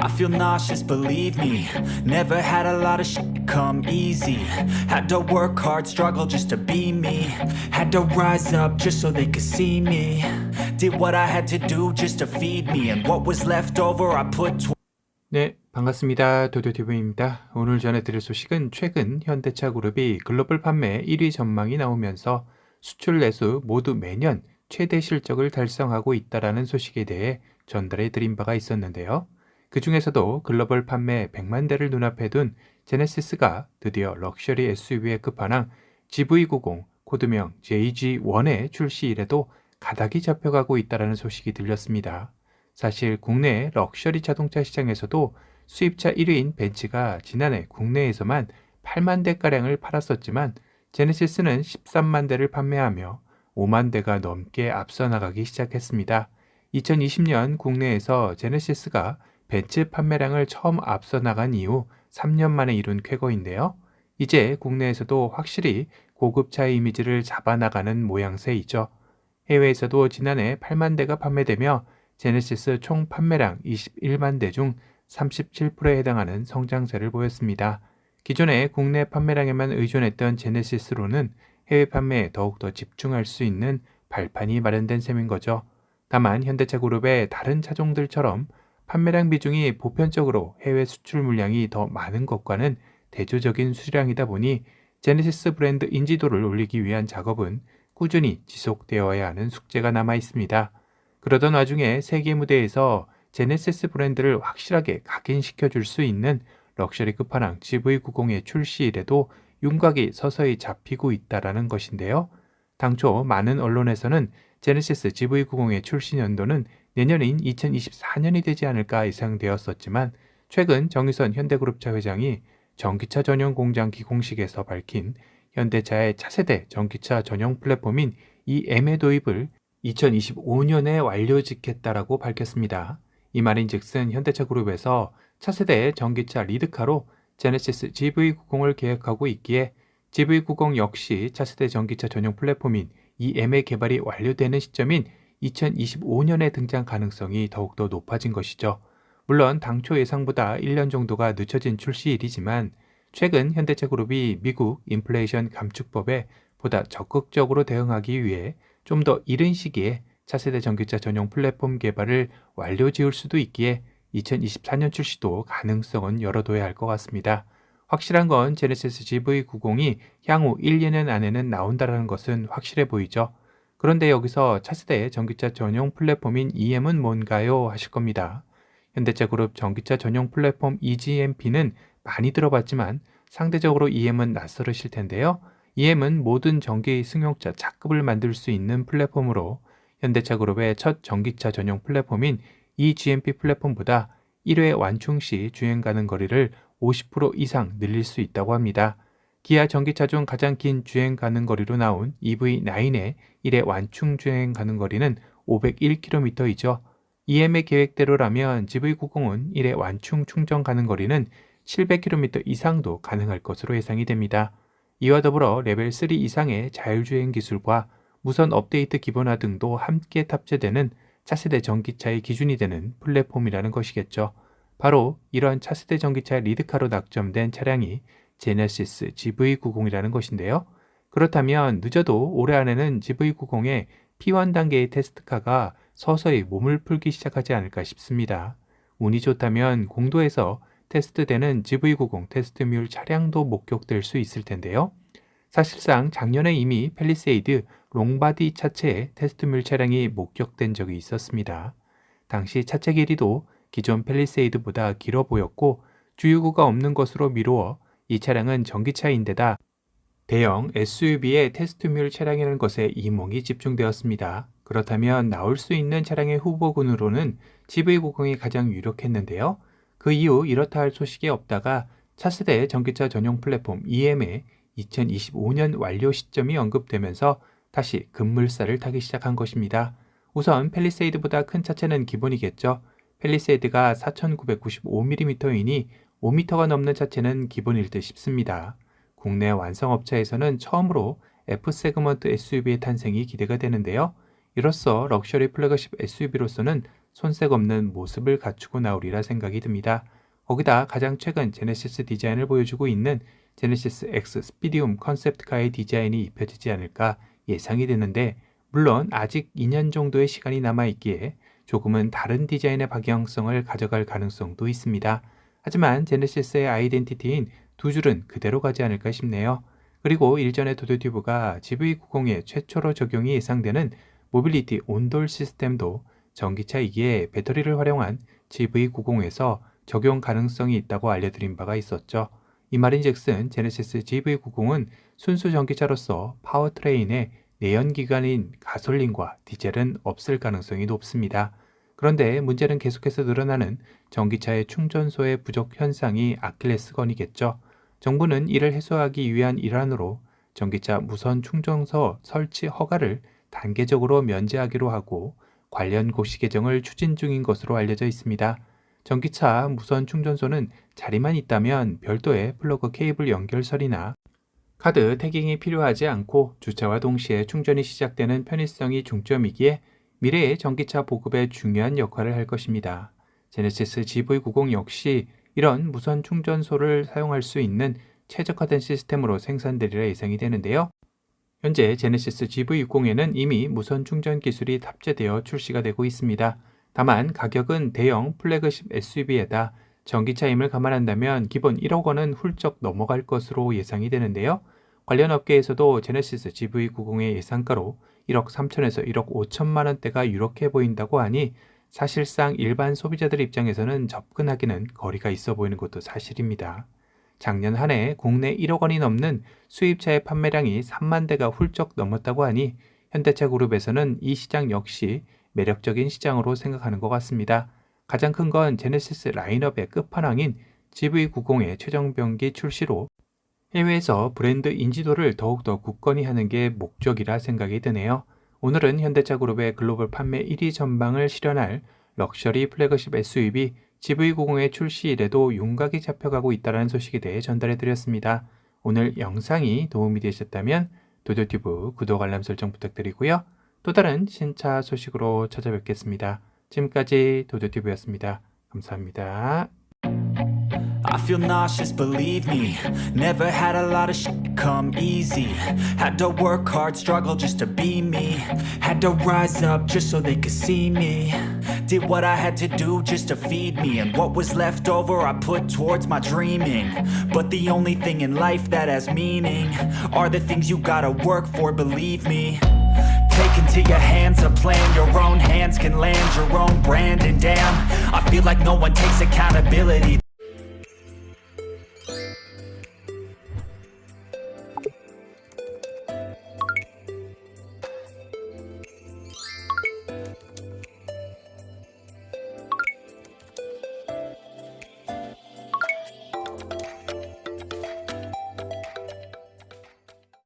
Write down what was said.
I feel nauseous, believe me. Never had a lot of shit come easy. Had to work hard, struggle just to be me. Had to rise up just so they could see me. Did what I had to do just to feed me. And what was left over I put 네, 반갑습니다. 도도티브입니다. 오늘 전해드릴 소식은 최근 현대차 그룹이 글로벌 판매 1위 전망이 나오면서 수출 내수 모두 매년 최대 실적을 달성하고 있다라는 소식에 대해 전달해 드린 바가 있었는데요. 그 중에서도 글로벌 판매 100만 대를 눈앞에 둔 제네시스가 드디어 럭셔리 SUV의 끝판왕 GV90 코드명 JG1의 출시일에도 가닥이 잡혀가고 있다는 소식이 들렸습니다. 사실 국내 럭셔리 자동차 시장에서도 수입차 1위인 벤츠가 지난해 국내에서만 8만 대가량을 팔았었지만 제네시스는 13만 대를 판매하며 5만 대가 넘게 앞서 나가기 시작했습니다. 2020년 국내에서 제네시스가 벤츠 판매량을 처음 앞서 나간 이후 3년 만에 이룬 쾌거인데요. 이제 국내에서도 확실히 고급차의 이미지를 잡아나가는 모양새이죠. 해외에서도 지난해 8만 대가 판매되며 제네시스 총 판매량 21만 대 중 37%에 해당하는 성장세를 보였습니다. 기존에 국내 판매량에만 의존했던 제네시스로는 해외 판매에 더욱더 집중할 수 있는 발판이 마련된 셈인 거죠. 다만 현대차 그룹의 다른 차종들처럼 판매량 비중이 보편적으로 해외 수출 물량이 더 많은 것과는 대조적인 수량이다 보니 제네시스 브랜드 인지도를 올리기 위한 작업은 꾸준히 지속되어야 하는 숙제가 남아 있습니다. 그러던 와중에 세계 무대에서 제네시스 브랜드를 확실하게 각인시켜 줄 수 있는 럭셔리 끝판왕 GV90의 출시일에도 윤곽이 서서히 잡히고 있다는 것인데요. 당초 많은 언론에서는 제네시스 GV90의 출시 연도는 내년인 2024년이 되지 않을까 예상되었었지만 최근 정유선 현대그룹차 회장이 전기차 전용 공장 기공식에서 밝힌 현대차의 차세대 전기차 전용 플랫폼인 EM의 도입을 2025년에 완료짓겠다라고 밝혔습니다. 이 말인즉슨 현대차 그룹에서 차세대 전기차 리드카로 제네시스 GV90을 계획하고 있기에 GV90 역시 차세대 전기차 전용 플랫폼인 EM의 개발이 완료되는 시점인 2025년에 등장 가능성이 더욱더 높아진 것이죠. 물론 당초 예상보다 1년 정도가 늦춰진 출시일이지만 최근 현대차 그룹이 미국 인플레이션 감축법에 보다 적극적으로 대응하기 위해 좀 더 이른 시기에 차세대 전기차 전용 플랫폼 개발을 완료 지을 수도 있기에 2024년 출시도 가능성은 열어둬야 할 것 같습니다. 확실한 건 제네시스 GV90이 향후 1, 2년 안에는 나온다는 것은 확실해 보이죠. 그런데 여기서 차세대 전기차 전용 플랫폼인 EM은 뭔가요? 하실 겁니다. 현대차 그룹 전기차 전용 플랫폼 EGMP는 많이 들어봤지만 상대적으로 EM은 낯설으실 텐데요. EM은 모든 전기 승용차 차급을 만들 수 있는 플랫폼으로 현대차 그룹의 첫 전기차 전용 플랫폼인 EGMP 플랫폼보다 1회 완충 시 주행 가능 거리를 50% 이상 늘릴 수 있다고 합니다. 기아 전기차 중 가장 긴 주행 가능 거리로 나온 EV9의 1회 완충 주행 가능 거리는 501km이죠. EM의 계획대로라면 GV90은 1회 완충 충전 가능 거리는 700km 이상도 가능할 것으로 예상이 됩니다. 이와 더불어 레벨 3 이상의 자율주행 기술과 무선 업데이트 기본화 등도 함께 탑재되는 차세대 전기차의 기준이 되는 플랫폼이라는 것이겠죠. 바로 이런 차세대 전기차 리드카로 낙점된 차량이 제네시스 GV90이라는 것인데요. 그렇다면 늦어도 올해 안에는 GV90의 P1 단계의 테스트카가 서서히 몸을 풀기 시작하지 않을까 싶습니다. 운이 좋다면 공도에서 테스트되는 GV90 테스트뮬 차량도 목격될 수 있을 텐데요. 사실상 작년에 이미 팰리세이드 롱바디 차체의 테스트뮬 차량이 목격된 적이 있었습니다. 당시 차체 길이도 기존 팰리세이드보다 길어 보였고 주유구가 없는 것으로 미루어 이 차량은 전기차인데다 대형 SUV의 테스트뮬 차량이라는 것에 이목이 집중되었습니다. 그렇다면 나올 수 있는 차량의 후보군으로는 GV90이 가장 유력했는데요. 그 이후 이렇다 할 소식이 없다가 차세대 전기차 전용 플랫폼 EM의 2025년 완료 시점이 언급되면서 다시 급물살을 타기 시작한 것입니다. 우선 팰리세이드보다 큰 차체는 기본이겠죠. 팰리세이드가 4995mm이니 5m가 넘는 차체는 기본일 듯 싶습니다. 국내 완성업체에서는 처음으로 F 세그먼트 SUV의 탄생이 기대가 되는데요. 이로써 럭셔리 플래그십 SUV로서는 손색 없는 모습을 갖추고 나오리라 생각이 듭니다. 거기다 가장 최근 제네시스 디자인을 보여주고 있는 제네시스 X 스피디움 컨셉트카의 디자인이 입혀지지 않을까 예상이 되는데, 물론 아직 2년 정도의 시간이 남아있기에 조금은 다른 디자인의 방향성을 가져갈 가능성도 있습니다. 하지만 제네시스의 아이덴티티인 두 줄은 그대로 가지 않을까 싶네요. 그리고 일전에 도도튜브가 GV90에 최초로 적용이 예상되는 모빌리티 온돌 시스템도 전기차이기에 배터리를 활용한 GV90에서 적용 가능성이 있다고 알려드린 바가 있었죠. 이 말인즉슨 제네시스 GV90은 순수 전기차로서 파워트레인에 내연기관인 가솔린과 디젤은 없을 가능성이 높습니다. 그런데 문제는 계속해서 늘어나는 전기차의 충전소의 부족 현상이 아킬레스건이겠죠. 정부는 이를 해소하기 위한 일환으로 전기차 무선 충전소 설치 허가를 단계적으로 면제하기로 하고 관련 고시 개정을 추진 중인 것으로 알려져 있습니다. 전기차 무선 충전소는 자리만 있다면 별도의 플러그 케이블 연결설이나 카드 태깅이 필요하지 않고 주차와 동시에 충전이 시작되는 편의성이 중점이기에 미래의 전기차 보급에 중요한 역할을 할 것입니다. 제네시스 GV90 역시 이런 무선 충전소를 사용할 수 있는 최적화된 시스템으로 생산되리라 예상이 되는데요. 현재 제네시스 GV60에는 이미 무선 충전 기술이 탑재되어 출시가 되고 있습니다. 다만 가격은 대형 플래그십 SUV에다 전기차임을 감안한다면 기본 1억 원은 훌쩍 넘어갈 것으로 예상이 되는데요. 관련 업계에서도 제네시스 GV90의 예상가로 1억 3천에서 1억 5천만 원대가 유력해 보인다고 하니 사실상 일반 소비자들 입장에서는 접근하기는 거리가 있어 보이는 것도 사실입니다. 작년 한 해 국내 1억 원이 넘는 수입차의 판매량이 3만 대가 훌쩍 넘었다고 하니 현대차 그룹에서는 이 시장 역시 매력적인 시장으로 생각하는 것 같습니다. 가장 큰 건 제네시스 라인업의 끝판왕인 GV90의 최종병기 출시로 해외에서 브랜드 인지도를 더욱더 굳건히 하는 게 목적이라 생각이 드네요. 오늘은 현대차 그룹의 글로벌 판매 1위 전망을 실현할 럭셔리 플래그십 SUV GV90의 출시일에도 윤곽이 잡혀가고 있다는 소식에 대해 전달해 드렸습니다. 오늘 영상이 도움이 되셨다면 도도튜브 구독 알람 설정 부탁드리고요. 또 다른 신차 소식으로 찾아뵙겠습니다. 지금까지 도도튜브였습니다. 감사합니다. I feel nauseous, believe me. Never had a lot of shit come easy. Had to work hard, struggle just to be me. Had to rise up just so they could see me. Did what I had to do just to feed me. And what was left over I put towards my dreaming. But the only thing in life that has meaning are the things you gotta work for, believe me. Take into your hands a plan. Your own hands can land your own brand. And damn, I feel like no one takes accountability.